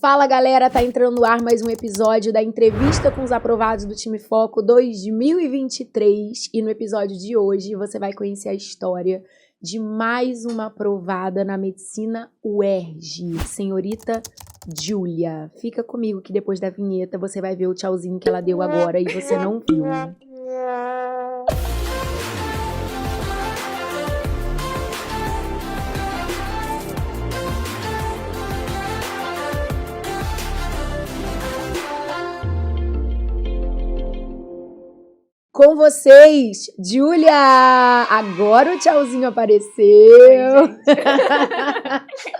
Fala galera, tá entrando no ar mais um episódio da entrevista com os aprovados do Time Foco 2023 e no episódio de hoje você vai conhecer a história de mais uma aprovada na medicina UERJ, senhorita Júlia. Fica comigo que depois da vinheta você vai ver o tchauzinho que ela deu agora e você não viu. Com vocês, Júlia! Agora o tchauzinho apareceu.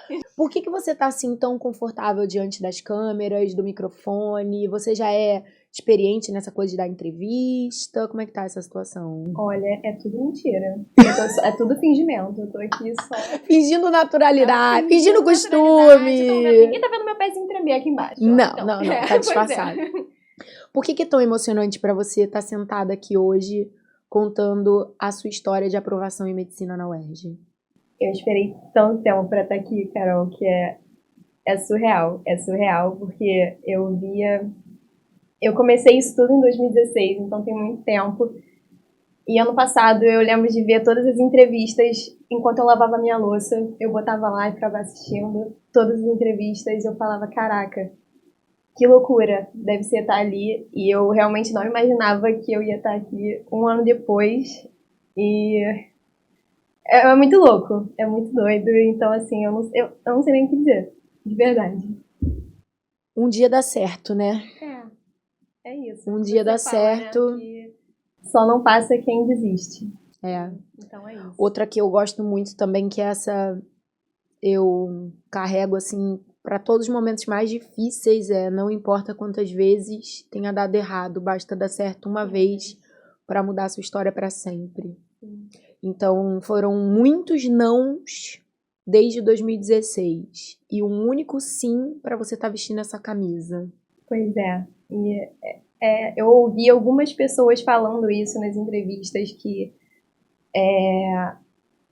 Oi, Por que você tá assim tão confortável diante das câmeras, do microfone? Você já é experiente nessa coisa de dar entrevista? Como é que tá essa situação? Olha, é tudo mentira. É tudo fingimento. Eu tô aqui só... Fingindo naturalidade, fingindo naturalidade. costume. Ninguém tá vendo meu pezinho tremer aqui embaixo. Não, Então, não, tá pois disfarçado. é. Por que é tão emocionante pra você estar sentada aqui hoje contando a sua história de aprovação em medicina na UERJ? Eu esperei tanto tempo pra estar aqui, Carol, que é surreal. É surreal, porque eu comecei isso tudo em 2016, então tem muito tempo. E ano passado eu lembro de ver todas as entrevistas enquanto eu lavava minha louça. Eu botava lá e ficava assistindo todas as entrevistas e eu falava, caraca, que loucura deve ser estar ali. E eu realmente não imaginava que eu ia estar aqui um ano depois. E é muito louco, é muito doido. Então, assim, eu não sei nem o que dizer, de verdade. Um dia dá certo, né? É isso. Um dia dá Você fala, certo. né, que só não passa quem desiste. É. Então é isso. Outra que eu gosto muito também, que essa eu carrego assim para todos os momentos mais difíceis, não importa quantas vezes tenha dado errado, basta dar certo uma vez para mudar a sua história para sempre. Então foram muitos nãos desde 2016 e um único sim para você estar vestindo essa camisa. Pois é. E eu ouvi algumas pessoas falando isso nas entrevistas, que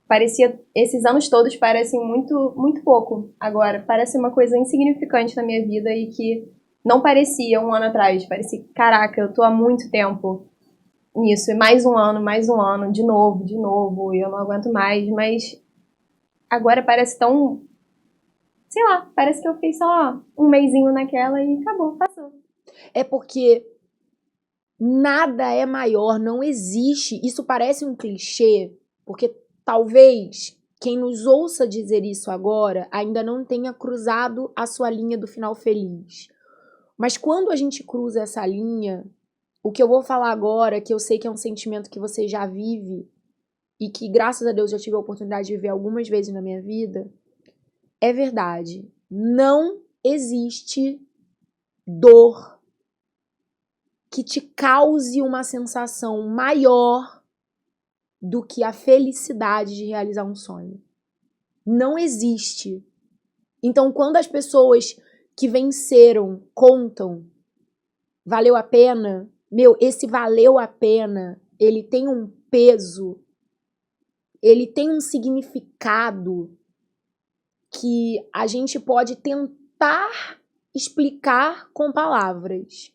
parecia, esses anos todos parecem muito, muito pouco agora. Parece uma coisa insignificante na minha vida e que não parecia um ano atrás. Parecia, caraca, eu tô há muito tempo nisso. E mais um ano, de novo, e eu não aguento mais. Mas agora parece tão... Sei lá, parece que eu fiz só um mesinho naquela e acabou, passou. É porque nada é maior, não existe. Isso parece um clichê, porque talvez quem nos ouça dizer isso agora ainda não tenha cruzado a sua linha do final feliz. Mas quando a gente cruza essa linha, o que eu vou falar agora, que eu sei que é um sentimento que você já vive e que, graças a Deus, já tive a oportunidade de viver algumas vezes na minha vida, é verdade. Não existe dor que te cause uma sensação maior do que a felicidade de realizar um sonho. Não existe. Então, quando as pessoas que venceram contam, valeu a pena? Meu, esse valeu a pena, ele tem um peso, ele tem um significado que a gente pode tentar explicar com palavras.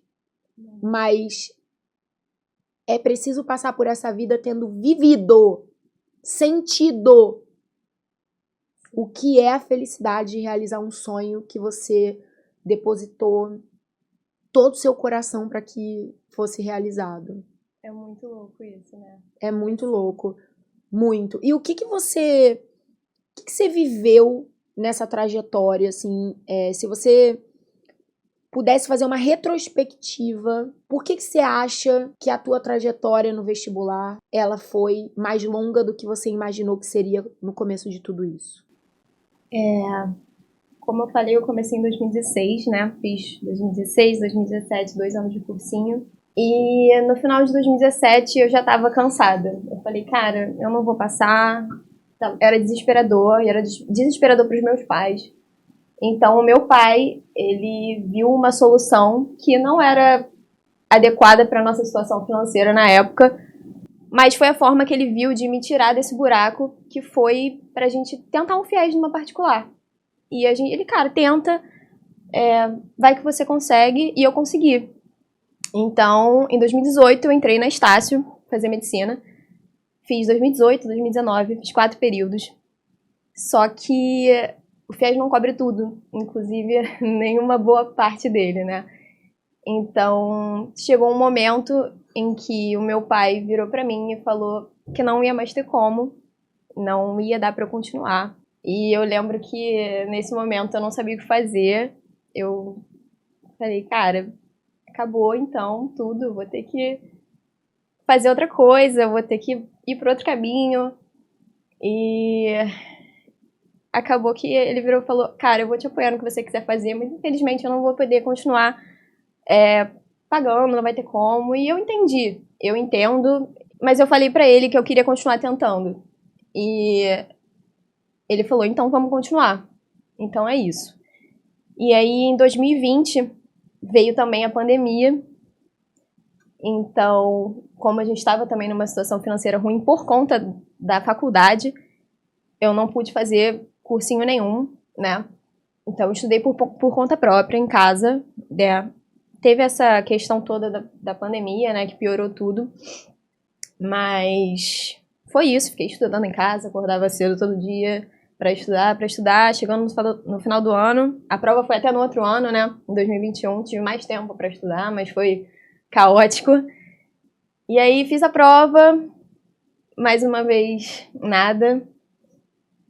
Mas é preciso passar por essa vida tendo vivido, sentido o que é a felicidade de realizar um sonho que você depositou todo o seu coração para que fosse realizado. É muito louco isso, né? É muito louco, muito. E o que você viveu nessa trajetória, assim, se você pudesse fazer uma retrospectiva, por que você acha que a tua trajetória no vestibular, ela foi mais longa do que você imaginou que seria no começo de tudo isso? Como eu falei, eu comecei em 2016, né? Fiz 2016, 2017, 2 anos de cursinho. E no final de 2017 eu já tava cansada. Eu falei, cara, eu não vou passar. Era desesperador, e era desesperador pros meus pais. Então, o meu pai, ele viu uma solução que não era adequada para nossa situação financeira na época, mas foi a forma que ele viu de me tirar desse buraco, que foi pra gente tentar um FIES numa particular. E ele, cara, tenta, vai que você consegue, e eu consegui. Então, em 2018, eu entrei na Estácio, fazer medicina. Fiz 2018, 2019, fiz 4 períodos. Só que o FIES não cobre tudo, inclusive nenhuma boa parte dele, né? Então, chegou um momento em que o meu pai virou pra mim e falou que não ia mais ter como, não ia dar pra eu continuar. E eu lembro que nesse momento eu não sabia o que fazer. Eu falei, cara, acabou então tudo, vou ter que fazer outra coisa, vou ter que ir por outro caminho. E acabou que ele virou e falou, cara, eu vou te apoiar no que você quiser fazer, mas infelizmente eu não vou poder continuar pagando, não vai ter como. E eu entendi, eu entendo, mas eu falei pra ele que eu queria continuar tentando. E ele falou, então vamos continuar. Então é isso. E aí em 2020 veio também a pandemia. Então, como a gente estava também numa situação financeira ruim por conta da faculdade, eu não pude fazer cursinho nenhum, né? Então, eu estudei por conta própria, em casa, né? Teve essa questão toda da pandemia, né? Que piorou tudo. Mas foi isso, fiquei estudando em casa, acordava cedo todo dia para estudar. Chegando no final do ano, a prova foi até no outro ano, né? Em 2021, tive mais tempo para estudar, mas foi caótico. E aí fiz a prova, mais uma vez nada.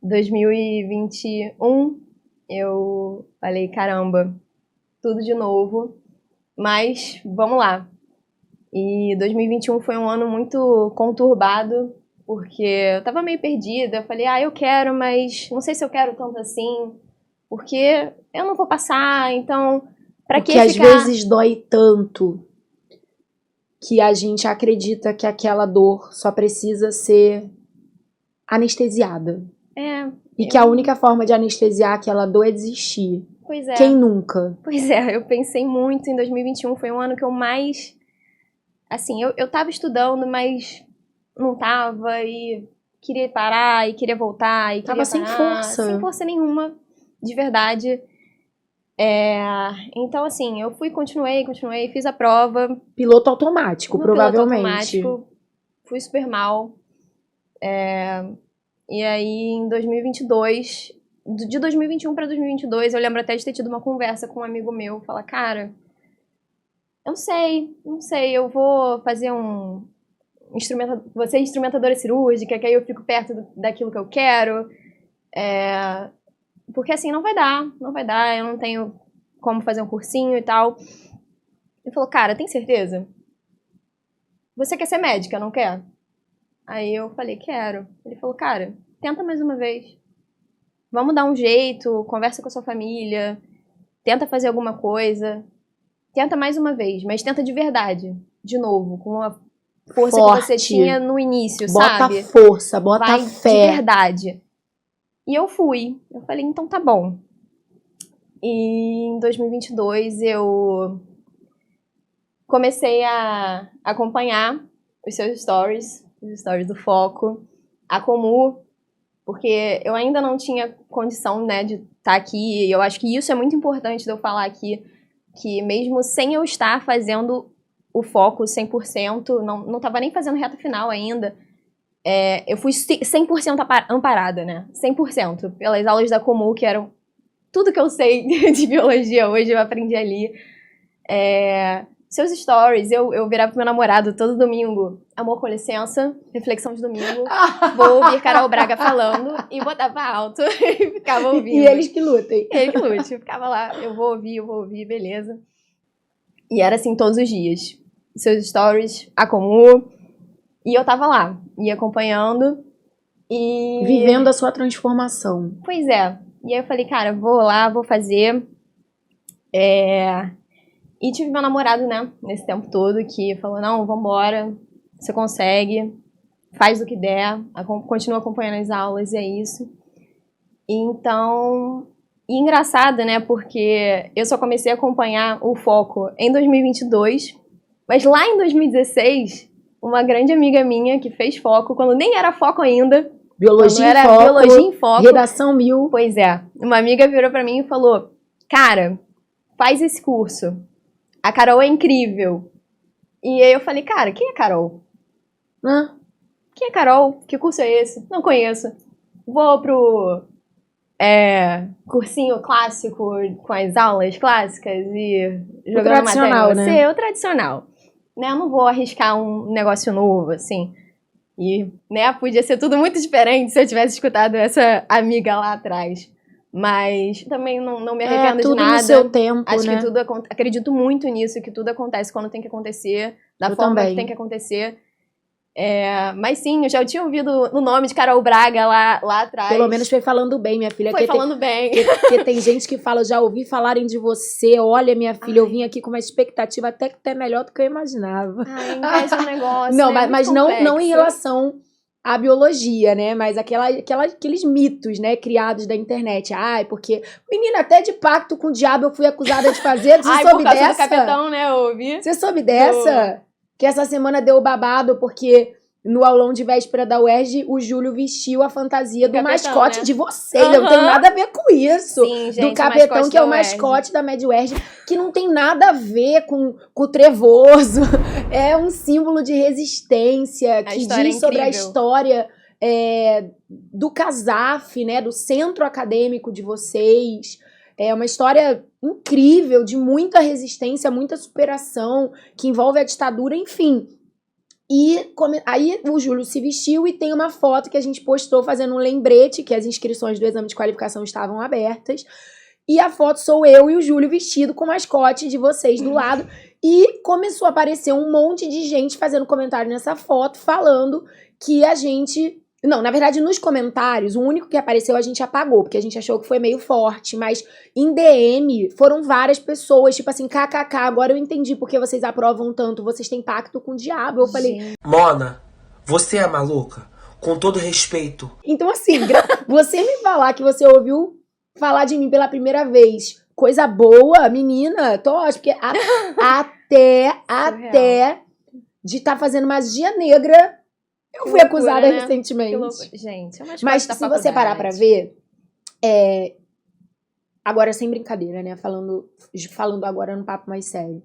2021 eu falei, caramba, tudo de novo, mas vamos lá. E 2021 foi um ano muito conturbado, porque eu tava meio perdida. Eu falei, eu quero, mas não sei se eu quero tanto assim, porque eu não vou passar, então pra que Porque ficar... às vezes dói tanto que a gente acredita que aquela dor só precisa ser anestesiada. E que a única forma de anestesiar aquela dor é desistir. Pois é. Quem nunca? Pois é, eu pensei muito em 2021, foi um ano que eu mais... Assim, eu tava estudando, mas não tava, e queria parar, e queria voltar, e Tava queria sem parar. força. Sem força nenhuma, de verdade. Então, assim, eu continuei, fiz a prova. Piloto automático, provavelmente. Piloto automático, fui super mal. E aí, em 2022, de 2021 para 2022, eu lembro até de ter tido uma conversa com um amigo meu, falar, cara, eu não sei, eu vou fazer vou ser instrumentadora cirúrgica, que aí eu fico perto daquilo que eu quero, porque assim, não vai dar, eu não tenho como fazer um cursinho e tal. Ele falou, cara, tem certeza? Você quer ser médica, não quer? Aí eu falei, quero. Ele falou, cara, tenta mais uma vez. Vamos dar um jeito, conversa com a sua família, tenta fazer alguma coisa. Tenta mais uma vez, mas tenta de verdade. De novo, com a força Forte. Que você tinha no início, bota sabe? Bota força, bota Vai fé. De verdade. E eu fui. Eu falei, então tá bom. E em 2022 eu comecei a acompanhar os seus stories, os stories do Foco, a Comu, porque eu ainda não tinha condição, né, de estar aqui. E eu acho que isso é muito importante de eu falar aqui, que mesmo sem eu estar fazendo o Foco 100%, não estava nem fazendo reta final ainda, eu fui 100% amparada, né? 100%, pelas aulas da Comu, que eram tudo que eu sei de biologia hoje, eu aprendi ali. Seus stories, eu virava pro meu namorado todo domingo, amor, com licença, reflexão de domingo, vou ouvir Carol Braga falando, e botava alto, e ficava ouvindo. E eles que lutem. Ele que lute, ficava lá, eu vou ouvir, beleza. E era assim todos os dias. Seus stories, a Comu, e eu tava lá, ia acompanhando, e... Vivendo a sua transformação. Pois é. E aí eu falei, cara, vou lá, vou fazer. E tive meu namorado, né, nesse tempo todo, que falou, não, vambora, você consegue, faz o que der, continua acompanhando as aulas, e é isso. Então, e engraçado, né, porque eu só comecei a acompanhar o Foco em 2022, mas lá em 2016, uma grande amiga minha que fez Foco, quando nem era Foco ainda, Biologia era Biologia em Foco, Redação 1000. Pois é, uma amiga virou pra mim e falou, cara, faz esse curso. A Carol é incrível. E aí eu falei, cara, quem é Carol? Quem é Carol? Que curso é esse? Não conheço. Vou pro cursinho clássico com as aulas clássicas e jogando matéria. Né? O tradicional. Né? Eu não vou arriscar um negócio novo, assim. E, né, podia ser tudo muito diferente se eu tivesse escutado essa amiga lá atrás. Mas também não me arrependo de nada. Tudo no seu tempo, Acho né? que tudo acredito muito nisso, que tudo acontece quando tem que acontecer, da Eu forma também. que tem que acontecer. Mas sim, eu já tinha ouvido o nome de Carol Braga lá atrás. Pelo menos foi falando bem, minha filha. Foi falando bem. Porque tem gente que fala, já ouvi falarem de você. Olha, minha filha, eu vim aqui com uma expectativa até que até melhor do que eu imaginava. Ai, um negócio. Não, né? mas não em relação à biologia, né? Mas aqueles mitos, né, criados da internet. Ai, porque, menina, até de pacto com o diabo eu fui acusada de fazer. Você soube por causa dessa? do capetão, né? Eu ouvi. Você soube dessa? Que essa semana deu babado, porque no aulão de véspera da UERJ, o Júlio vestiu a fantasia do capetão, mascote, né? de vocês. Não tem nada a ver com isso. Sim, gente, do capetão, que é o mascote da Med UERJ, que não tem nada a ver com o trevoso. É um símbolo de resistência, que diz sobre a história do CASAF, né? Do centro acadêmico de vocês. É uma história incrível, de muita resistência, muita superação, que envolve a ditadura, enfim. E aí o Júlio se vestiu e tem uma foto que a gente postou fazendo um lembrete que as inscrições do exame de qualificação estavam abertas. E a foto sou eu e o Júlio vestido com o mascote de vocês do lado. E começou a aparecer um monte de gente fazendo comentário nessa foto, falando que a gente... Não, na verdade, nos comentários, o único que apareceu a gente apagou, porque a gente achou que foi meio forte, mas em DM foram várias pessoas, tipo assim, kkk, agora eu entendi porque vocês aprovam tanto, vocês têm pacto com o diabo. Eu falei... Mona, você é maluca? Com todo respeito. Então assim, você me falar que você ouviu falar de mim pela primeira vez, coisa boa, menina, tô ótima, porque até de estar fazendo magia negra... Eu fui acusada recentemente. Gente, mas se você parar pra ver, agora sem brincadeira, né? Falando agora no papo mais sério.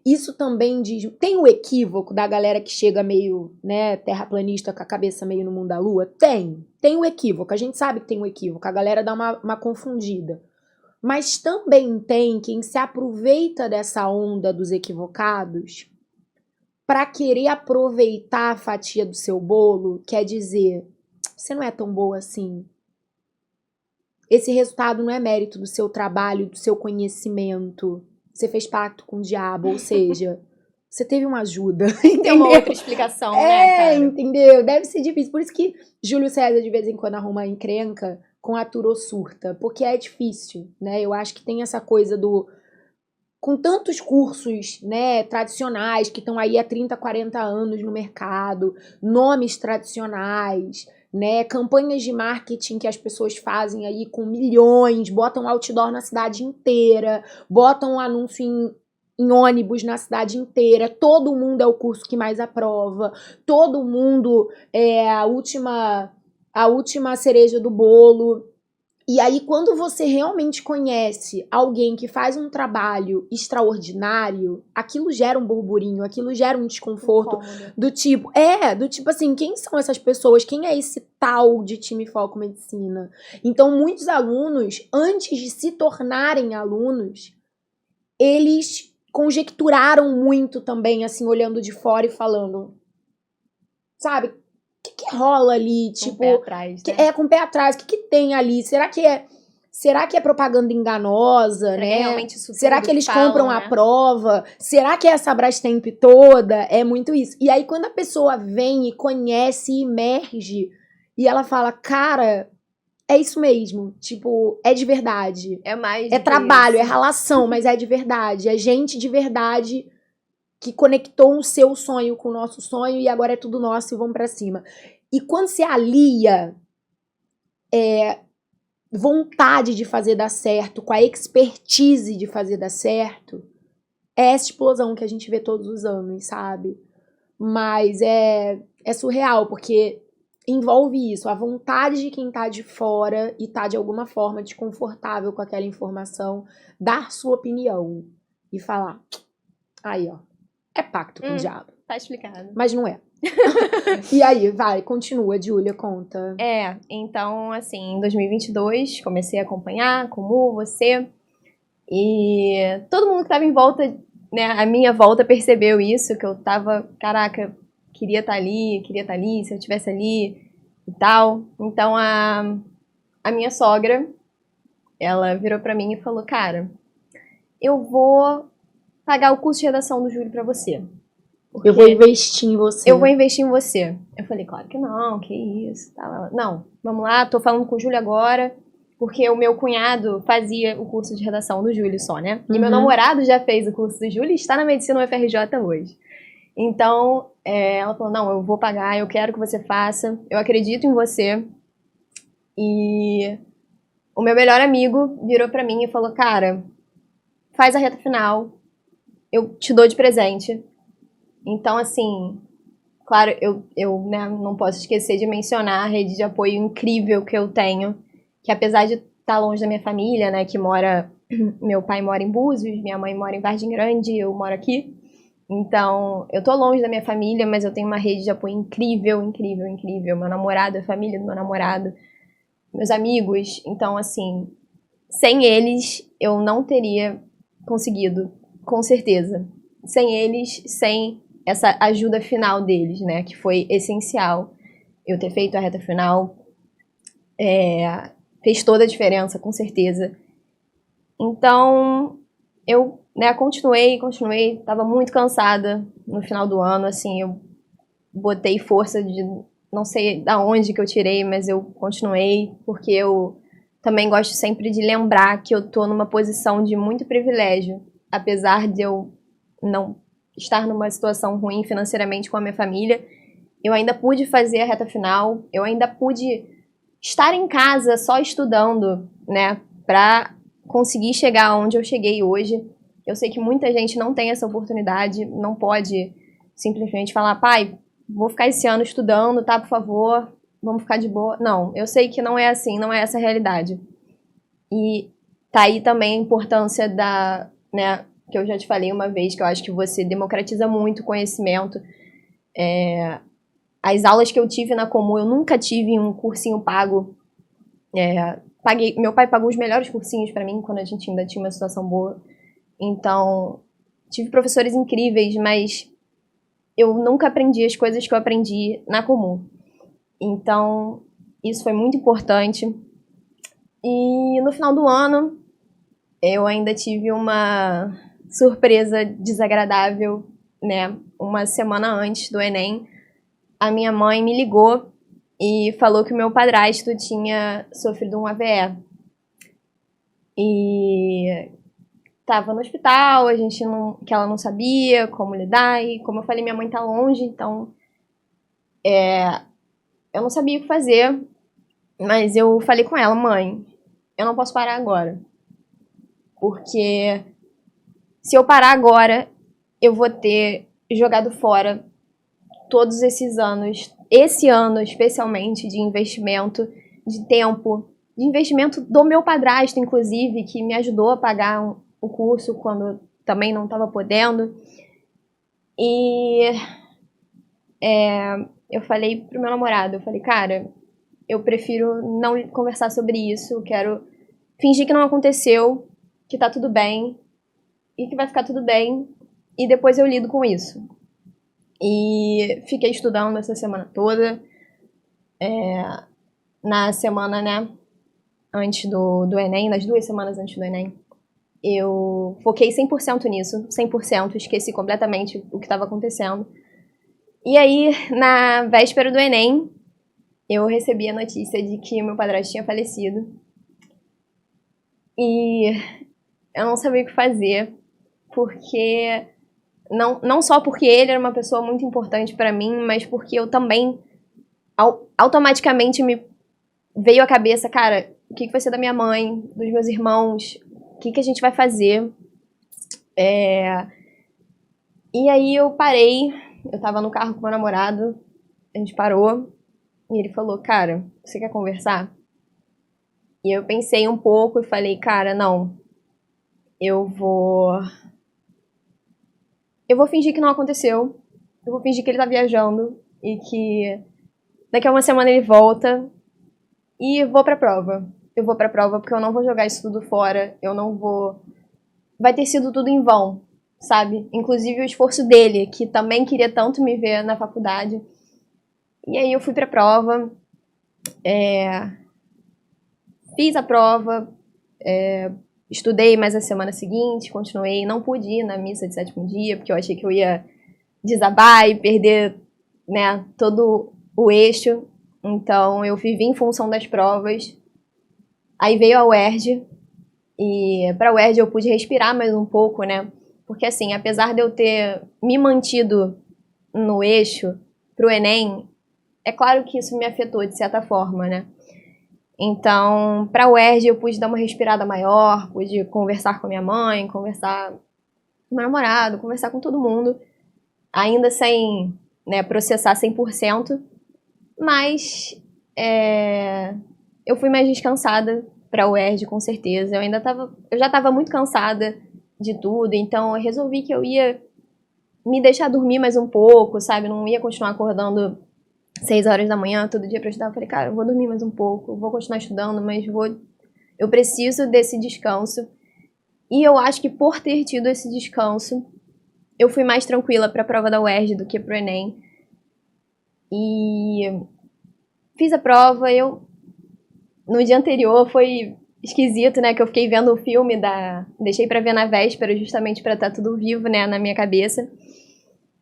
Isso também diz... Tem o equívoco da galera que chega meio, né, terraplanista com a cabeça meio no mundo da lua? Tem o equívoco. A gente sabe que tem o equívoco. A galera dá uma confundida. Mas também tem quem se aproveita dessa onda dos equivocados para querer aproveitar a fatia do seu bolo, quer dizer, você não é tão boa assim. Esse resultado não é mérito do seu trabalho, do seu conhecimento. Você fez pacto com o diabo, ou seja, você teve uma ajuda. Tem uma outra explicação, né, cara? Entendeu? Deve ser difícil. Por isso que Júlio César, de vez em quando, arruma encrenca com a Surta, porque é difícil, né? Eu acho que tem essa coisa do... Com tantos cursos, né, tradicionais que estão aí há 30, 40 anos no mercado, nomes tradicionais, né, campanhas de marketing que as pessoas fazem aí com milhões, botam outdoor na cidade inteira, botam um anúncio em ônibus na cidade inteira, todo mundo é o curso que mais aprova, todo mundo é a última cereja do bolo. E aí, quando você realmente conhece alguém que faz um trabalho extraordinário, aquilo gera um burburinho, aquilo gera um desconforto do tipo assim, quem são essas pessoas? Quem é esse tal de time Foco Medicina? Então, muitos alunos, antes de se tornarem alunos, eles conjecturaram muito também, assim, olhando de fora e falando, sabe? O que rola ali? Com o pé atrás, né? Com o pé atrás. O que tem ali? Será que é propaganda enganosa, né? Realmente isso Será que eles compram né? a prova? Será que é essa Brastemp toda? É muito isso. E aí, quando a pessoa vem e conhece e emerge, e ela fala, cara, é isso mesmo. Tipo, é de verdade. É mais É trabalho, isso. é relação, mas é de verdade. É gente de verdade que conectou o seu sonho com o nosso sonho e agora é tudo nosso e vamos pra cima. E quando se alia vontade de fazer dar certo com a expertise de fazer dar certo, é essa explosão que a gente vê todos os anos, sabe? Mas é surreal, porque envolve isso, a vontade de quem tá de fora e tá de alguma forma desconfortável com aquela informação, dar sua opinião e falar, aí ó, é pacto com o diabo. Tá explicado. Mas não é. E aí, vai, continua, Júlia, conta. Então, assim, em 2022, comecei a acompanhar, como você, e todo mundo que tava em volta, né, a minha volta percebeu isso, que eu tava, caraca, queria estar ali, se eu estivesse ali e tal. Então, a minha sogra, ela virou pra mim e falou, cara, eu vou pagar o curso de redação do Júlio pra você. Eu vou investir em você. Eu vou investir em você. Eu falei, claro que não, que isso. Tá. Não, vamos lá, tô falando com o Júlio agora, porque o meu cunhado fazia o curso de redação do Júlio só, né? E meu namorado já fez o curso do Júlio e está na medicina UFRJ hoje. Então, ela falou, não, eu vou pagar, eu quero que você faça, eu acredito em você. E o meu melhor amigo virou pra mim e falou, cara, faz a reta final, eu te dou de presente. Então, assim, claro, eu né, não posso esquecer de mencionar a rede de apoio incrível que eu tenho, que apesar de estar longe da minha família, né, que mora, meu pai mora em Búzios, minha mãe mora em Vargem Grande, eu moro aqui. Então, eu tô longe da minha família, mas eu tenho uma rede de apoio incrível, incrível, incrível. Meu namorado, a família do meu namorado, meus amigos. Então, assim, sem eles, eu não teria conseguido, com certeza. Sem eles, sem essa ajuda final deles, né? Que foi essencial. Eu ter feito a reta final fez toda a diferença, com certeza. Então, eu continuei, tava muito cansada no final do ano, assim, eu botei força de, não sei da onde que eu tirei, mas eu continuei, porque eu também gosto sempre de lembrar que eu tô numa posição de muito privilégio, apesar de eu não estar numa situação ruim financeiramente com a minha família, eu ainda pude fazer a reta final, eu ainda pude estar em casa só estudando, né, pra conseguir chegar onde eu cheguei hoje. Eu sei que muita gente não tem essa oportunidade, não pode simplesmente falar, pai, vou ficar esse ano estudando, tá, por favor, vamos ficar de boa. Não, eu sei que não é assim, não é essa a realidade. E tá aí também a importância da, né, que eu já te falei uma vez, que eu acho que você democratiza muito o conhecimento. As aulas que eu tive na Comum, eu nunca tive um cursinho pago. Meu pai pagou os melhores cursinhos pra mim, quando a gente ainda tinha uma situação boa. Então, tive professores incríveis, mas eu nunca aprendi as coisas que eu aprendi na Comum. Então, isso foi muito importante. E no final do ano, eu ainda tive uma surpresa desagradável, né? Uma semana antes do Enem, a minha mãe me ligou e falou que o meu padrasto tinha sofrido um AVE. E tava no hospital, que ela não sabia como lidar, e como eu falei, minha mãe tá longe, então eu não sabia o que fazer, mas eu falei com ela, mãe, eu não posso parar agora, porque se eu parar agora, eu vou ter jogado fora todos esses anos, esse ano especialmente, de investimento, de tempo, de investimento do meu padrasto, inclusive, que me ajudou a pagar o curso quando também não estava podendo. E eu falei pro meu namorado, eu falei, cara, eu prefiro não conversar sobre isso, eu quero fingir que não aconteceu, que tá tudo bem, e que vai ficar tudo bem, e depois eu lido com isso. E fiquei estudando essa semana toda. Na semana, né, antes do Enem, nas 2 semanas antes do Enem, eu foquei 100% nisso, 100%, esqueci completamente o que estava acontecendo. E aí, na véspera do Enem, eu recebi a notícia de que meu padrasto tinha falecido. E eu não sabia o que fazer, porque não só porque ele era uma pessoa muito importante para mim, mas porque eu também automaticamente me veio à cabeça, cara, o que vai ser da minha mãe, dos meus irmãos, o que a gente vai fazer? E aí eu parei, eu tava no carro com meu namorado, a gente parou, E ele falou, cara, você quer conversar? E eu pensei um pouco e falei, cara, não, eu vou fingir que não aconteceu, eu vou fingir que ele tá viajando e que daqui a uma semana ele volta e vou pra prova. Eu vou pra prova porque eu não vou jogar isso tudo fora, eu não vou... Vai ter sido tudo em vão, sabe? Inclusive o esforço dele, que também queria tanto me ver na faculdade. E aí eu fui pra prova, fiz a prova, estudei mais a semana seguinte, continuei, não pude ir na missa de sétimo dia, porque eu achei que eu ia desabar e perder, né, todo o eixo. Então eu vivi em função das provas. Aí veio a UERJ, e pra UERJ eu pude respirar mais um pouco, né? Porque assim, apesar de eu ter me mantido no eixo pro Enem, é claro que isso me afetou de certa forma, né? Então, pra UERJ eu pude dar uma respirada maior, pude conversar com a minha mãe, conversar com meu namorado, conversar com todo mundo, ainda sem, né, processar 100%, mas eu fui mais descansada pra UERJ, com certeza. Eu já estava muito cansada de tudo, então eu resolvi que eu ia me deixar dormir mais um pouco, sabe? Não ia continuar acordando 6 horas da manhã todo dia pra estudar. Eu falei, cara, eu vou dormir mais um pouco, vou continuar estudando, mas eu preciso desse descanso. E eu acho que por ter tido esse descanso, eu fui mais tranquila pra prova da UERJ do que pro Enem. E fiz a prova, no dia anterior foi esquisito, né, que eu fiquei vendo o filme deixei pra ver na véspera, justamente pra estar tudo vivo, né, na minha cabeça.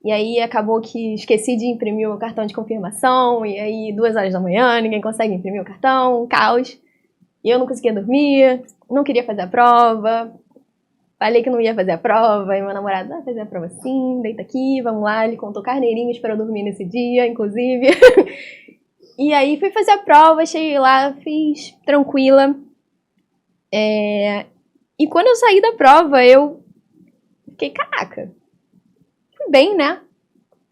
E aí acabou que esqueci de imprimir o cartão de confirmação, e aí 2 horas da manhã, ninguém consegue imprimir o cartão, um caos. E eu não conseguia dormir, não queria fazer a prova, falei que não ia fazer a prova, e meu namorado, vai fazer a prova sim, deita aqui, vamos lá, ele contou carneirinhos pra eu dormir nesse dia, inclusive. E aí fui fazer a prova, cheguei lá, fiz tranquila. E quando eu saí da prova, eu fiquei, caraca, fui bem, né?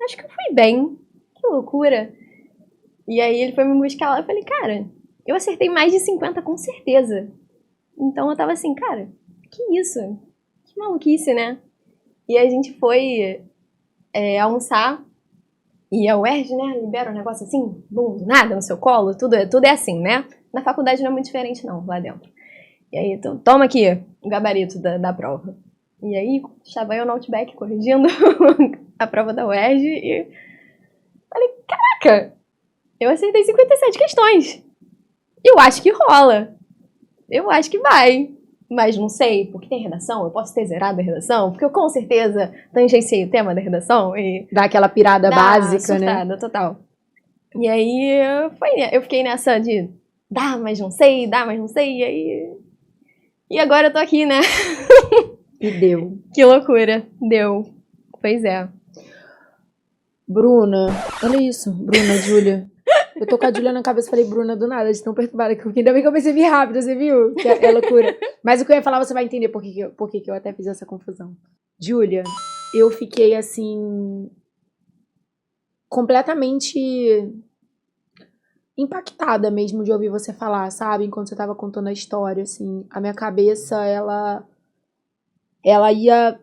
Acho que eu fui bem. Que loucura. E aí ele foi me buscar lá, eu falei, cara, eu acertei mais de 50 com certeza. Então eu tava assim, cara, que isso? Que maluquice, né? E a gente foi almoçar. E a UERJ, né, libera um negócio assim, bum, do nada, no seu colo, tudo é assim, né? Na faculdade não é muito diferente não, lá dentro. E aí, então, toma aqui o gabarito da prova. E aí, estava eu no Outback corrigindo a prova da UERJ e falei, caraca, eu acertei 57 questões. Eu acho que rola. Eu acho que vai. Mas não sei, porque tem redação, eu posso ter zerado a redação, porque eu com certeza tangenciei o tema da redação e... Dá aquela pirada básica, surtada, né? total. E aí, eu fiquei nessa de dá, mas não sei, e aí... E agora eu tô aqui, né? E deu. Que loucura, deu. Pois é. Bruna, olha isso, Bruna, Júlia. Eu tô com a Júlia na cabeça e falei Bruna do nada, de tão perturbada que ainda bem que eu percebi rápido, você viu? Que é loucura. Mas o que eu ia falar, você vai entender por que eu até fiz essa confusão. Júlia, eu fiquei assim completamente impactada mesmo de ouvir você falar, sabe? Enquanto você tava contando a história, assim, a minha cabeça, ela ia,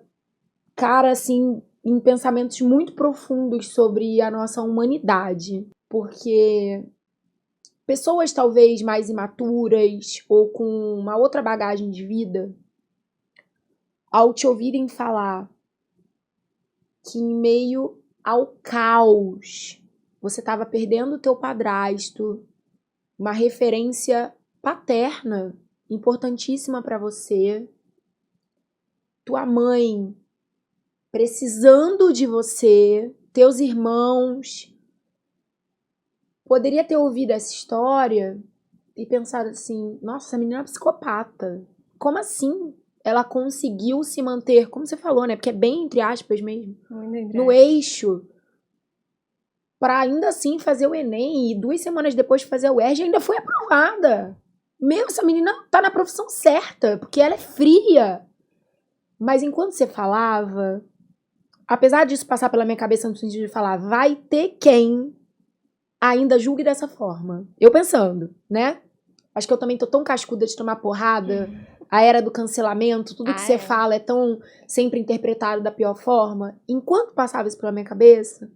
cara, assim, em pensamentos muito profundos sobre a nossa humanidade, porque pessoas talvez mais imaturas ou com uma outra bagagem de vida, ao te ouvirem falar que em meio ao caos você estava perdendo o teu padrasto, uma referência paterna importantíssima para você, tua mãe precisando de você, teus irmãos, poderia ter ouvido essa história e pensado assim, nossa, essa menina é uma psicopata. Como assim? Ela conseguiu se manter, como você falou, né? Porque é bem entre aspas mesmo, no eixo, para ainda assim fazer o Enem e 2 semanas depois de fazer o UERJ ainda foi aprovada. Meu, essa menina tá na profissão certa, porque ela é fria. Mas enquanto você falava, apesar disso passar pela minha cabeça no sentido de falar, vai ter quem ainda julgue dessa forma. Eu pensando, né? Acho que eu também tô tão cascuda de tomar porrada. A era do cancelamento, tudo que você fala é tão sempre interpretado da pior forma. Enquanto passava isso pela minha cabeça,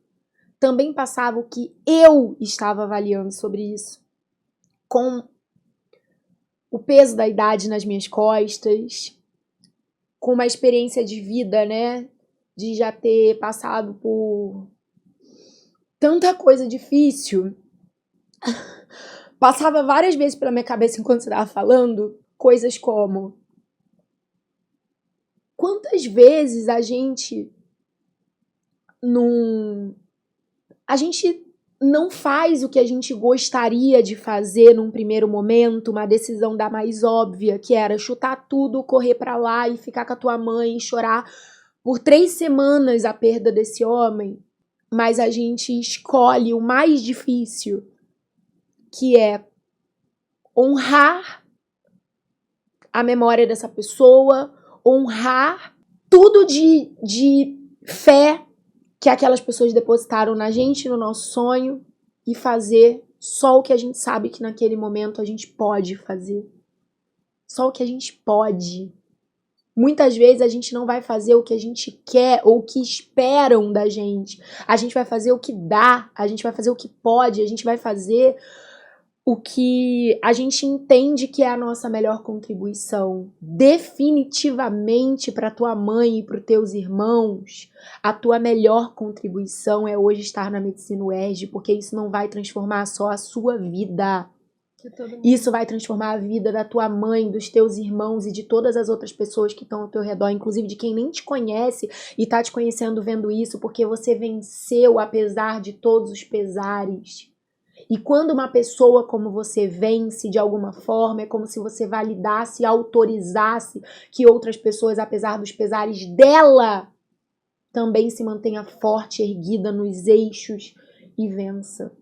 também passava o que eu estava avaliando sobre isso. Com o peso da idade nas minhas costas, com uma experiência de vida, né? De já ter passado por tanta coisa difícil. Passava várias vezes pela minha cabeça enquanto você estava falando, coisas como: quantas vezes a gente não faz o que a gente gostaria de fazer num primeiro momento, uma decisão da mais óbvia, que era chutar tudo, correr pra lá e ficar com a tua mãe e chorar por 3 semanas a perda desse homem, mas a gente escolhe o mais difícil, que é honrar a memória dessa pessoa, honrar tudo de fé que aquelas pessoas depositaram na gente, no nosso sonho, e fazer só o que a gente sabe que naquele momento a gente pode fazer. Só o que a gente pode. Muitas vezes a gente não vai fazer o que a gente quer ou o que esperam da gente. A gente vai fazer o que dá, a gente vai fazer o que pode, a gente vai fazer o que a gente entende que é a nossa melhor contribuição. Definitivamente, para tua mãe e para os teus irmãos, a tua melhor contribuição é hoje estar na Medicina UERJ, porque isso não vai transformar só a sua vida. Isso vai transformar a vida da tua mãe, dos teus irmãos e de todas as outras pessoas que estão ao teu redor, inclusive de quem nem te conhece e está te conhecendo vendo isso, porque você venceu apesar de todos os pesares. E quando uma pessoa como você vence de alguma forma, é como se você validasse e autorizasse que outras pessoas, apesar dos pesares dela, também se mantenha forte, erguida nos eixos e vença.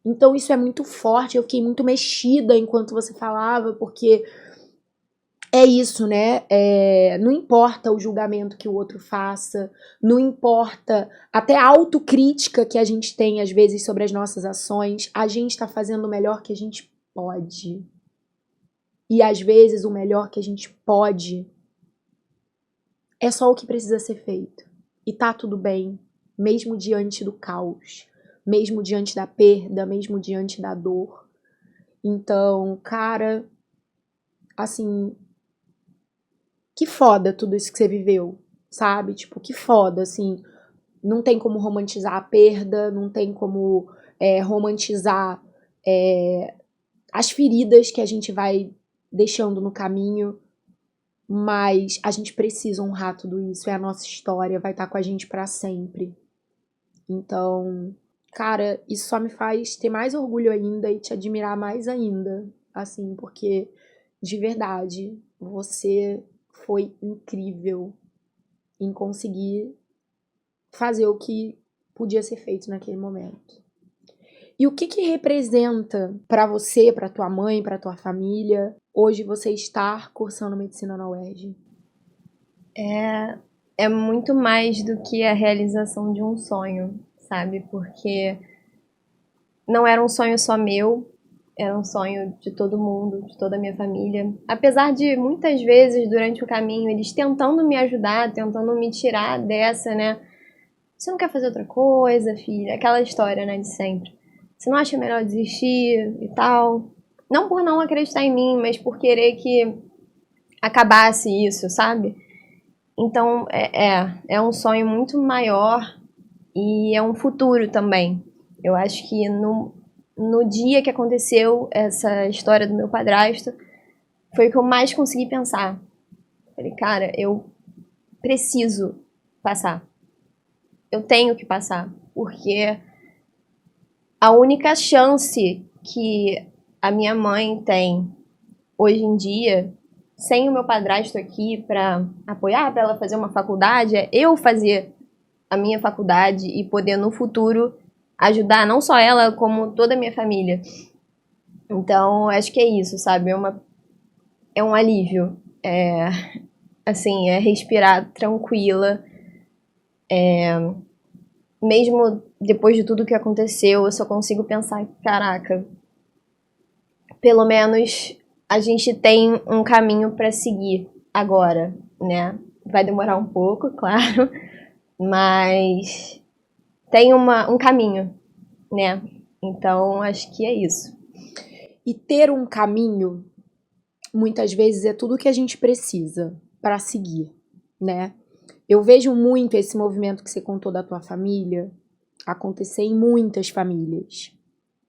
Então isso é muito forte, eu fiquei muito mexida enquanto você falava, porque é isso, né? Não importa o julgamento que o outro faça, não importa até a autocrítica que a gente tem às vezes sobre as nossas ações, a gente tá fazendo o melhor que a gente pode. E às vezes o melhor que a gente pode é só o que precisa ser feito. E tá tudo bem, mesmo diante do caos, mesmo diante da perda, mesmo diante da dor. Então, cara, assim, que foda tudo isso que você viveu, sabe? Tipo, que foda, assim. Não tem como romantizar a perda, não tem como romantizar as feridas que a gente vai deixando no caminho, mas a gente precisa honrar tudo isso, é a nossa história, vai estar com a gente pra sempre. Então, cara, isso só me faz ter mais orgulho ainda e te admirar mais ainda, assim, porque, de verdade, você foi incrível em conseguir fazer o que podia ser feito naquele momento. E o que representa pra você, pra tua mãe, pra tua família, hoje você estar cursando medicina na UERJ? É muito mais do que a realização de um sonho, sabe? Porque não era um sonho só meu, era um sonho de todo mundo, de toda a minha família. Apesar de muitas vezes durante o caminho eles tentando me ajudar, tentando me tirar dessa, né? Você não quer fazer outra coisa, filha? Aquela história, né, de sempre. Você não acha melhor desistir e tal? Não por não acreditar em mim, mas por querer que acabasse isso, sabe? Então, é um sonho muito maior e é um futuro também. Eu acho que no dia que aconteceu essa história do meu padrasto, foi o que eu mais consegui pensar. Falei, cara, eu preciso passar. Eu tenho que passar, porque a única chance que a minha mãe tem hoje em dia, sem o meu padrasto aqui para apoiar, para ela fazer uma faculdade, é eu fazer a minha faculdade e poder no futuro ajudar não só ela, como toda a minha família. Então, acho que é isso, sabe? É um alívio. Assim, é respirar tranquila. mesmo depois de tudo que aconteceu, eu só consigo pensar, caraca, pelo menos a gente tem um caminho para seguir agora, né? Vai demorar um pouco, claro, mas tem um caminho, né? Então, acho que é isso. E ter um caminho, muitas vezes, é tudo que a gente precisa para seguir, né? Eu vejo muito esse movimento que você contou da tua família acontecer em muitas famílias.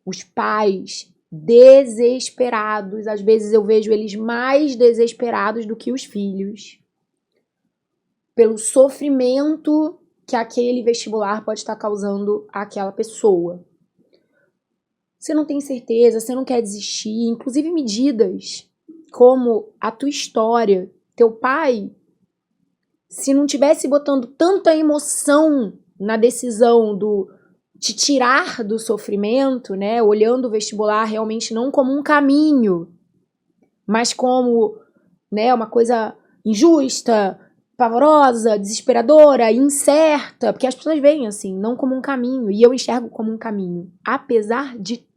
Os pais desesperados, às vezes eu vejo eles mais desesperados do que os filhos, pelo sofrimento que aquele vestibular pode estar causando àquela pessoa. Você não tem certeza, você não quer desistir, inclusive medidas como a tua história. Teu pai, se não tivesse botando tanta emoção na decisão do te tirar do sofrimento, né, olhando o vestibular realmente não como um caminho, mas como, né, uma coisa injusta, pavorosa, desesperadora, incerta, porque as pessoas veem assim, não como um caminho, e eu enxergo como um caminho. Apesar de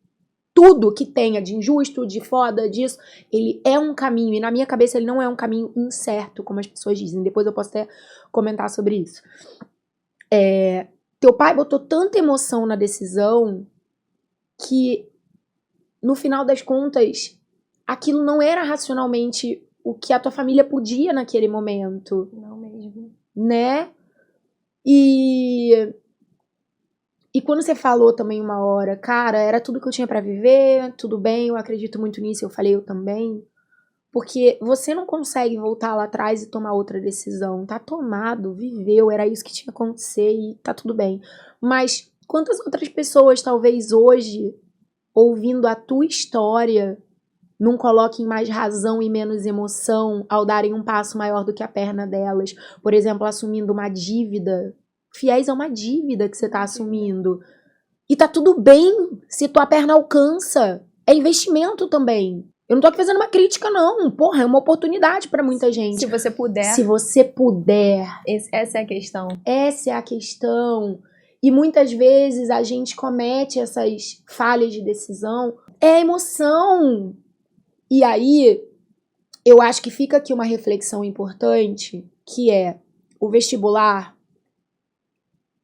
tudo que tenha de injusto, de foda, disso, ele é um caminho, e na minha cabeça ele não é um caminho incerto, como as pessoas dizem. Depois eu posso até comentar sobre isso. Teu pai botou tanta emoção na decisão que, no final das contas, aquilo não era racionalmente o que a tua família podia naquele momento. Não mesmo. Né? E quando você falou também uma hora, cara, era tudo que eu tinha pra viver, tudo bem, eu acredito muito nisso, eu falei eu também. Porque você não consegue voltar lá atrás e tomar outra decisão. Tá tomado, viveu, era isso que tinha que acontecer e tá tudo bem. Mas quantas outras pessoas, talvez hoje, ouvindo a tua história, não coloquem mais razão e menos emoção ao darem um passo maior do que a perna delas? Por exemplo, assumindo uma dívida. Fiéis a uma dívida que você tá assumindo. E tá tudo bem se tua perna alcança. É investimento também. Eu não tô aqui fazendo uma crítica, não. Porra, é uma oportunidade pra muita gente. Se você puder. Se você puder. Essa é a questão. Essa é a questão. E muitas vezes a gente comete essas falhas de decisão. É emoção. E aí, eu acho que fica aqui uma reflexão importante, que é: o vestibular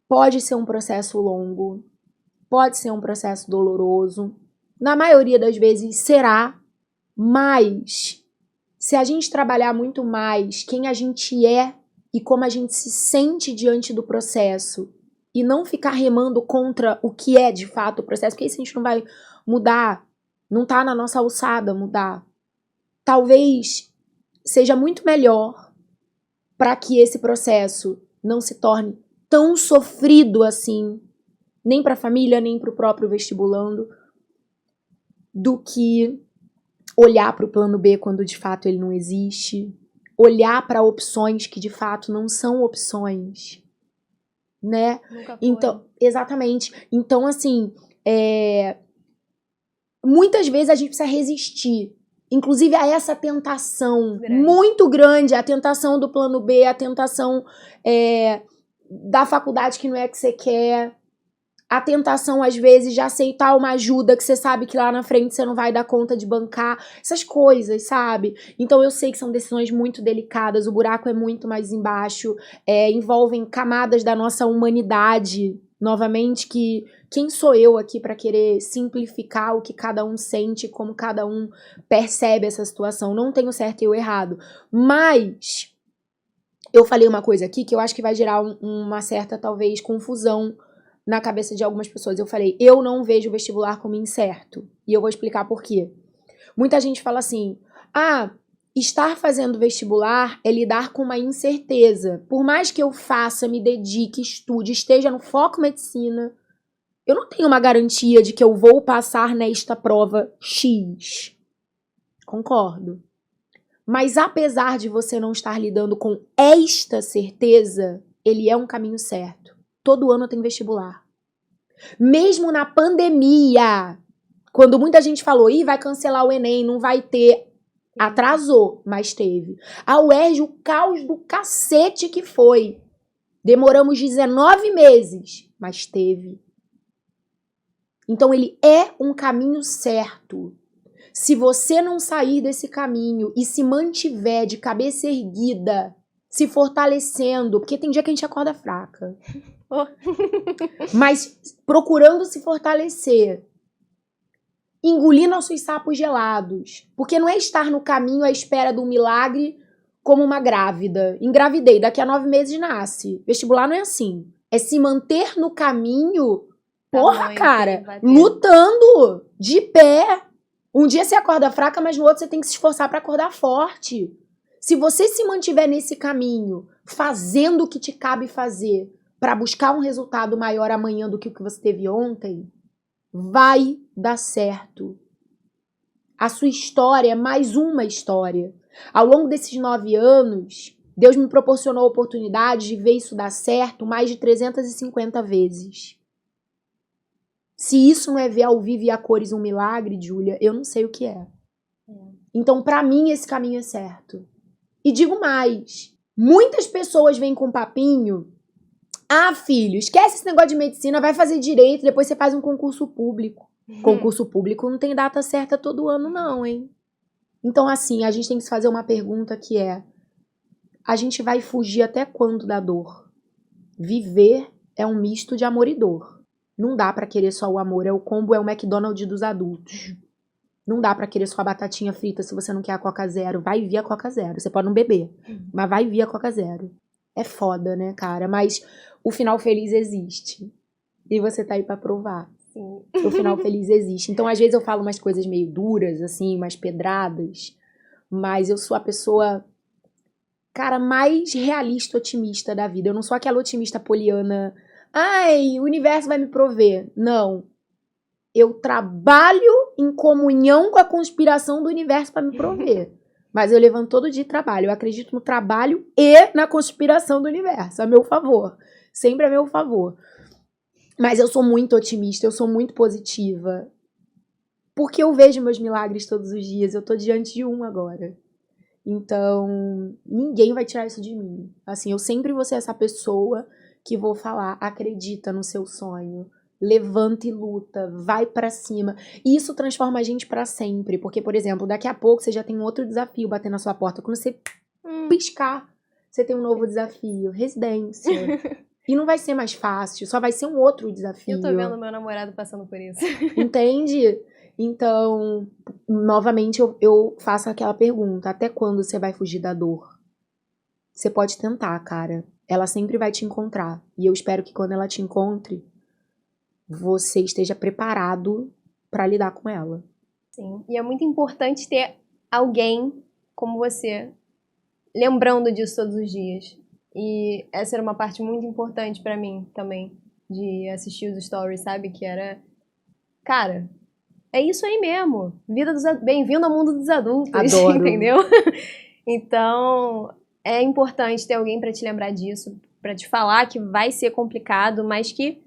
pode ser um processo longo, pode ser um processo doloroso. Na maioria das vezes será, mas se a gente trabalhar muito mais quem a gente é e como a gente se sente diante do processo e não ficar remando contra o que é de fato o processo, porque isso a gente não vai mudar, não tá na nossa alçada mudar. Talvez seja muito melhor para que esse processo não se torne tão sofrido assim, nem para a família, nem para o próprio vestibulando, do que olhar para o plano B quando de fato ele não existe, olhar para opções que de fato não são opções, né? Então, exatamente. Então, assim, muitas vezes a gente precisa resistir, inclusive a essa tentação muito grande, a tentação do plano B, a tentação da faculdade que não é que você quer, a tentação, às vezes, de aceitar uma ajuda que você sabe que lá na frente você não vai dar conta de bancar. Essas coisas, sabe? Então, eu sei que são decisões muito delicadas. O buraco é muito mais embaixo. Envolvem camadas da nossa humanidade. Novamente, que quem sou eu aqui para querer simplificar o que cada um sente, como cada um percebe essa situação? Não tenho certo e o errado. Mas eu falei uma coisa aqui que eu acho que vai gerar uma certa, talvez, confusão na cabeça de algumas pessoas. Eu falei, eu não vejo o vestibular como incerto. E eu vou explicar por quê. Muita gente fala assim, estar fazendo vestibular é lidar com uma incerteza. Por mais que eu faça, me dedique, estude, esteja no foco medicina, eu não tenho uma garantia de que eu vou passar nesta prova X. Concordo. Mas apesar de você não estar lidando com esta certeza, ele é um caminho certo. Todo ano tem vestibular. Mesmo na pandemia, quando muita gente falou, vai cancelar o Enem, não vai ter, atrasou, mas teve. A UERJ, o caos do cacete que foi. Demoramos 19 meses, mas teve. Então ele é um caminho certo. Se você não sair desse caminho e se mantiver de cabeça erguida, se fortalecendo, porque tem dia que a gente acorda fraca, mas procurando se fortalecer, engolir nossos sapos gelados, porque não é estar no caminho à espera do milagre como uma grávida. Engravidei, daqui a 9 meses nasce. Vestibular não é assim. É se manter no caminho, porra, cara, lutando, de pé. Um dia você acorda fraca, mas no outro você tem que se esforçar pra acordar forte. Se você se mantiver nesse caminho, fazendo o que te cabe fazer, pra buscar um resultado maior amanhã do que o que você teve ontem, vai dar certo. A sua história é mais uma história. Ao longo desses 9 anos, Deus me proporcionou a oportunidade de ver isso dar certo mais de 350 vezes. Se isso não é ver ao vivo e a cores um milagre, Júlia, eu não sei o que é. Então, pra mim, esse caminho é certo. E digo mais, muitas pessoas vêm com papinho: ah, filho, esquece esse negócio de medicina, vai fazer direito, depois você faz um concurso público. Concurso público não tem data certa todo ano não, hein? Então, assim, a gente tem que se fazer uma pergunta que é: a gente vai fugir até quando da dor? Viver é um misto de amor e dor. Não dá pra querer só o amor, é o combo, é o McDonald's dos adultos. Não dá pra querer só a batatinha frita se você não quer a Coca Zero. Vai vir a Coca Zero, você pode não beber, mas vai vir a Coca Zero. É foda, né, cara? Mas o final feliz existe. E você tá aí pra provar. Sim. O final feliz existe. Então, às vezes eu falo umas coisas meio duras, assim, umas pedradas, mas eu sou a pessoa, cara, mais realista, otimista da vida. Eu não sou aquela otimista poliana, ai, o universo vai me prover. Não. Eu trabalho em comunhão com a conspiração do universo pra me prover. Mas eu levanto todo dia e trabalho. Eu acredito no trabalho e na conspiração do universo, a meu favor. Sempre a meu favor. Mas eu sou muito otimista, eu sou muito positiva. Porque eu vejo meus milagres todos os dias. Eu tô diante de um agora. Então, ninguém vai tirar isso de mim. Assim, eu sempre vou ser essa pessoa que vou falar: acredita no seu sonho. Levanta e luta, vai pra cima. E isso transforma a gente pra sempre. Porque, por exemplo, daqui a pouco você já tem um outro desafio batendo na sua porta. Quando você piscar, você tem um novo desafio. Residência. E não vai ser mais fácil, só vai ser um outro desafio. Eu tô vendo meu namorado passando por isso. Entende? Então, novamente, eu faço aquela pergunta: até quando você vai fugir da dor? Você pode tentar, cara. Ela sempre vai te encontrar. E eu espero que quando ela te encontre, você esteja preparado pra lidar com ela. Sim. E é muito importante ter alguém como você lembrando disso todos os dias. E essa era uma parte muito importante pra mim também, de assistir os stories, sabe? Que era, cara, é isso aí mesmo. Bem-vindo ao mundo dos adultos. Adoro. Entendeu? Então, é importante ter alguém pra te lembrar disso, pra te falar que vai ser complicado, mas que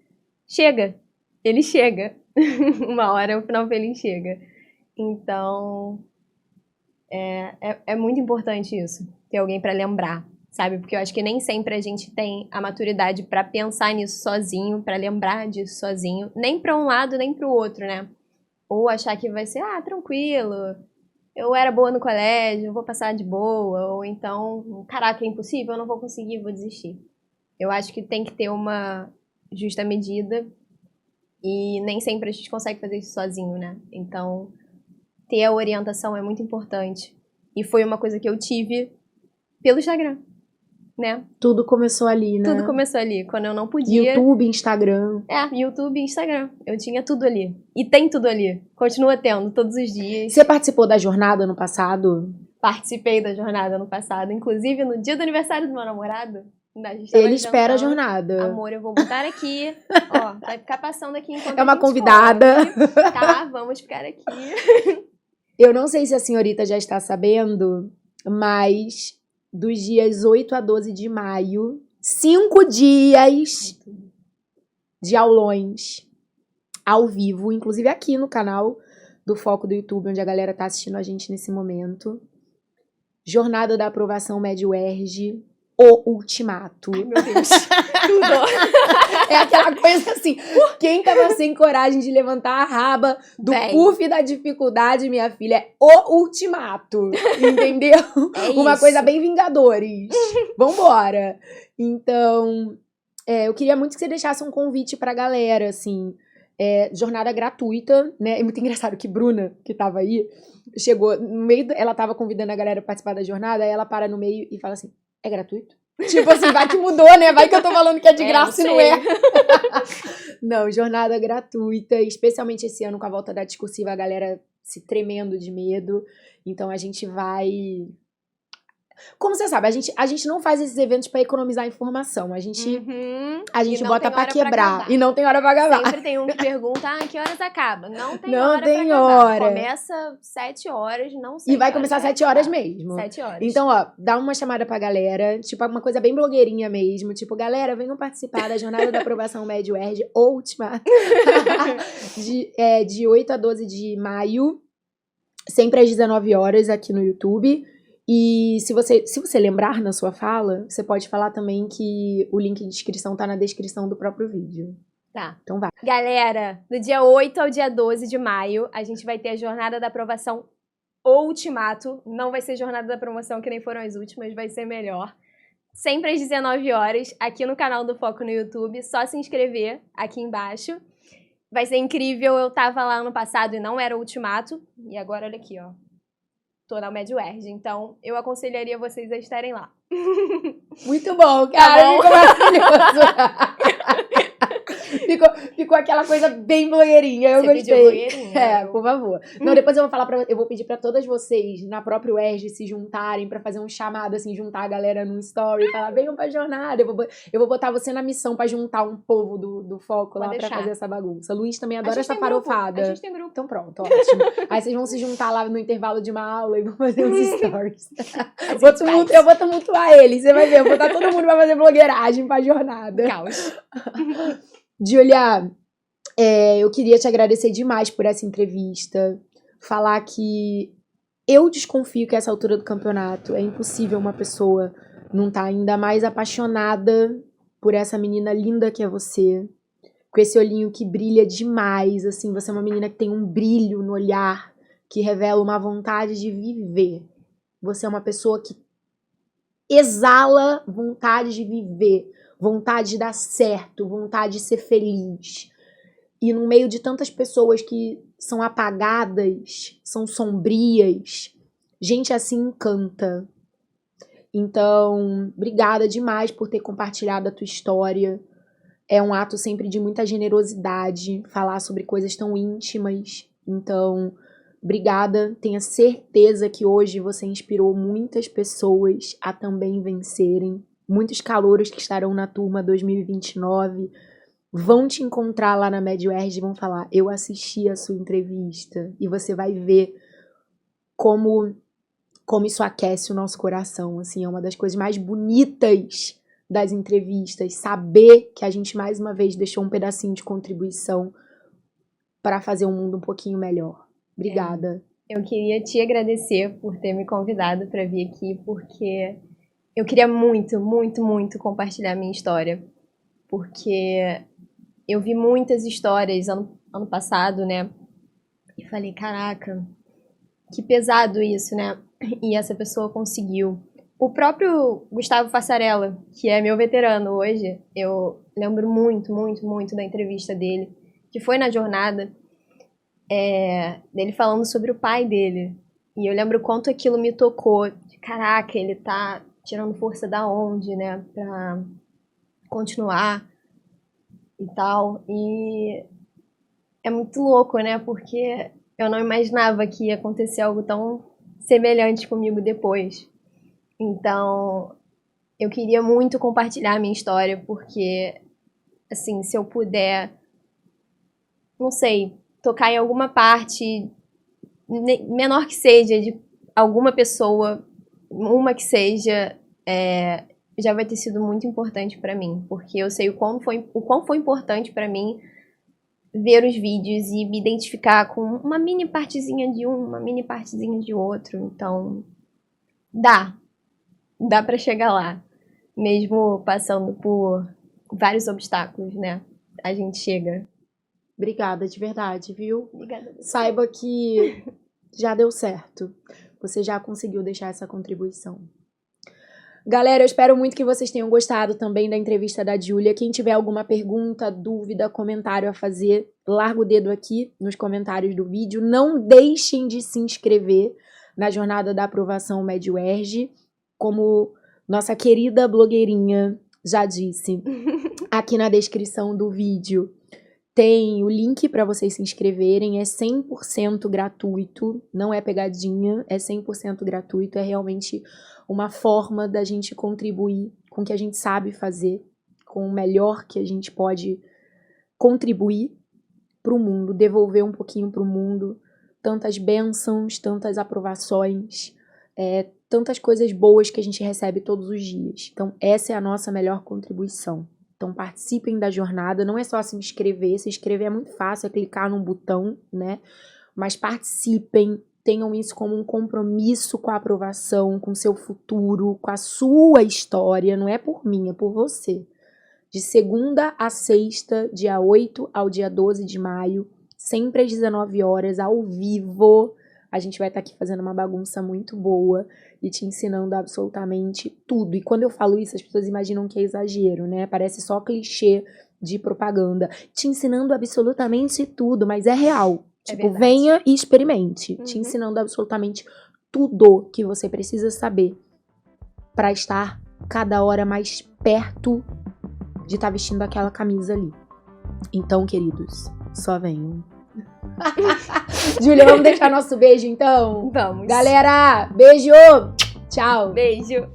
chega. Ele chega. Uma hora o final feliz chega. Então, é muito importante isso. Ter alguém pra lembrar, sabe? Porque eu acho que nem sempre a gente tem a maturidade pra pensar nisso sozinho, pra lembrar disso sozinho. Nem pra um lado, nem pro outro, né? Ou achar que vai ser, tranquilo, eu era boa no colégio, eu vou passar de boa. Ou então, caraca, é impossível, eu não vou conseguir, vou desistir. Eu acho que tem que ter uma justa medida. E nem sempre a gente consegue fazer isso sozinho, né? Então, ter a orientação é muito importante. E foi uma coisa que eu tive pelo Instagram, né? Tudo começou ali, né? Tudo começou ali, quando eu não podia. YouTube, Instagram. YouTube e Instagram. Eu tinha tudo ali. E tem tudo ali. Continua tendo, todos os dias. Você participou da jornada no passado? Participei da jornada no passado. Inclusive, no dia do aniversário do meu namorado, ele espera a jornada. Amor, eu vou botar aqui. Ó, vai ficar passando aqui enquanto é uma convidada. Come, tá, vamos ficar aqui. Eu não sei se a senhorita já está sabendo, mas dos dias 8 a 12 de maio, 5 dias de aulões ao vivo, inclusive aqui no canal do Foco do YouTube, onde a galera tá assistindo a gente nesse momento. Jornada da Aprovação Médio UERJ. o ultimato. Ai, meu Deus. Tudo. É aquela coisa assim, quem tava sem coragem de levantar a raba do Bem. puff da dificuldade, minha filha, é o ultimato, entendeu? É Uma isso. coisa bem Vingadores. Vambora. Então, eu queria muito que você deixasse um convite pra galera, assim, jornada gratuita, né? É muito engraçado que Bruna, que tava aí, chegou no meio, ela tava convidando a galera a participar da jornada, aí ela para no meio e fala assim, é gratuito? Tipo assim, vai que mudou, né? Vai que eu tô falando que é de graça e não é. Não, jornada gratuita, especialmente esse ano com a volta da discursiva, a galera se tremendo de medo. Então a gente vai... Como você sabe, a gente não faz esses eventos pra economizar informação. A gente E não bota tem pra hora pra quebrar. acabar. E não tem hora pra acabar. Sempre tem um que pergunta, que horas acaba? Não tem Não hora tem pra acabar. hora. Começa 7 horas, não sei. E vai que horas começar 7 horas acabar. mesmo. 7 horas. Então, ó, dá uma chamada pra galera, tipo, uma coisa bem blogueirinha mesmo, tipo, galera, venham participar da Jornada da Aprovação Médio UERJ, última, de 8 a 12 de maio, sempre às 19 horas aqui no YouTube. E se você lembrar na sua fala, você pode falar também que o link de inscrição tá na descrição do próprio vídeo. Tá. Então vai. Galera, do dia 8 ao dia 12 de maio, a gente vai ter a Jornada da Aprovação Ultimato. Não vai ser Jornada da Promoção, que nem foram as últimas, vai ser melhor. Sempre às 19 horas, aqui no canal do Foco no YouTube. Só se inscrever aqui embaixo. Vai ser incrível, eu tava lá ano passado e não era Ultimato. E agora, olha aqui, ó. Tô na Médio UERJ, então eu aconselharia vocês a estarem lá. Muito bom, cara. bom? Ficou maravilhoso. ficou aquela coisa bem blogueirinha. Eu Você pediu gostei. blogueirinha, Por favor. Não, depois eu vou pedir pra todas vocês, na própria UERJ, se juntarem pra fazer um chamado, assim, juntar a galera num story e falar, venham pra jornada. Eu vou botar você na missão pra juntar um povo do Foco lá Pode pra deixar. fazer essa bagunça. Luiz também A adora gente essa tem grupo, farofada. A gente tem grupo. Então pronto, ótimo. Aí vocês vão se juntar lá no intervalo de uma aula e vão fazer uns stories. Eu vou tumultuar eles, você vai ver. Eu vou botar todo mundo pra fazer blogueiragem pra jornada. Caos. Julia, eu queria te agradecer demais por essa entrevista. Falar que eu desconfio que a essa altura do campeonato é impossível uma pessoa não estar ainda mais apaixonada por essa menina linda que é você. Com esse olhinho que brilha demais, assim, você é uma menina que tem um brilho no olhar que revela uma vontade de viver. Você é uma pessoa que exala vontade de viver, vontade de dar certo, vontade de ser feliz. E no meio de tantas pessoas que são apagadas, são sombrias, gente assim encanta. Então, obrigada demais por ter compartilhado a tua história. É um ato sempre de muita generosidade, falar sobre coisas tão íntimas. Então, obrigada. Tenha certeza que hoje você inspirou muitas pessoas a também vencerem. Muitos calouros que estarão na turma 2029 vão te encontrar lá na Médio UERJ e vão falar, eu assisti a sua entrevista. E você vai ver como isso aquece o nosso coração. Assim, é uma das coisas mais bonitas das entrevistas, saber que a gente mais uma vez deixou um pedacinho de contribuição para fazer um mundo um pouquinho melhor. Obrigada. Eu queria te agradecer por ter me convidado para vir aqui, porque eu queria muito, muito, muito compartilhar minha história, porque eu vi muitas histórias ano passado, né, e falei, caraca, que pesado isso, né, e essa pessoa conseguiu. O próprio Gustavo Fassarella, que é meu veterano hoje, eu lembro muito, muito, muito da entrevista dele, que foi na jornada, dele falando sobre o pai dele. E eu lembro o quanto aquilo me tocou. Caraca, ele tá tirando força da onde, né, pra continuar e tal. E é muito louco, né, porque eu não imaginava que ia acontecer algo tão semelhante comigo depois. Então, eu queria muito compartilhar a minha história, porque, assim, se eu puder, não sei, tocar em alguma parte, menor que seja, de alguma pessoa, uma que seja, já vai ter sido muito importante pra mim, porque eu sei o quão foi importante pra mim ver os vídeos e me identificar com uma mini partezinha de um, uma mini partezinha de outro. Então, dá pra chegar lá. mesmo passando por vários obstáculos, né? A gente chega. Obrigada, de verdade, viu? Obrigada. Saiba que já deu certo. Você já conseguiu deixar essa contribuição. Galera, eu espero muito que vocês tenham gostado também da entrevista da Júlia. Quem tiver alguma pergunta, dúvida, comentário a fazer, larga o dedo aqui nos comentários do vídeo. Não deixem de se inscrever na jornada da aprovação Med-UERJ. Como nossa querida blogueirinha já disse, aqui na descrição do vídeo tem o link para vocês se inscreverem. É 100% gratuito, não é pegadinha, é 100% gratuito. É realmente uma forma da gente contribuir com o que a gente sabe fazer, com o melhor que a gente pode contribuir para o mundo, devolver um pouquinho para o mundo, tantas bênçãos, tantas aprovações, tantas coisas boas que a gente recebe todos os dias. Então, essa é a nossa melhor contribuição. Então, participem da jornada, não é só se inscrever é muito fácil, é clicar num botão, né? Mas participem, tenham isso como um compromisso com a aprovação, com o seu futuro, com a sua história, não é por mim, é por você. De segunda a sexta, dia 8 ao dia 12 de maio, sempre às 19 horas, ao vivo. A gente vai estar aqui fazendo uma bagunça muito boa e te ensinando absolutamente tudo. E quando eu falo isso, as pessoas imaginam que é exagero, né? Parece só clichê de propaganda. Te ensinando absolutamente tudo, mas é real. Tipo, venha e experimente. Te ensinando absolutamente tudo que você precisa saber para estar cada hora mais perto de estar vestindo aquela camisa ali. Então, queridos, só venham. Júlia, vamos deixar nosso beijo, então? Vamos. Galera, beijo! Tchau! Beijo!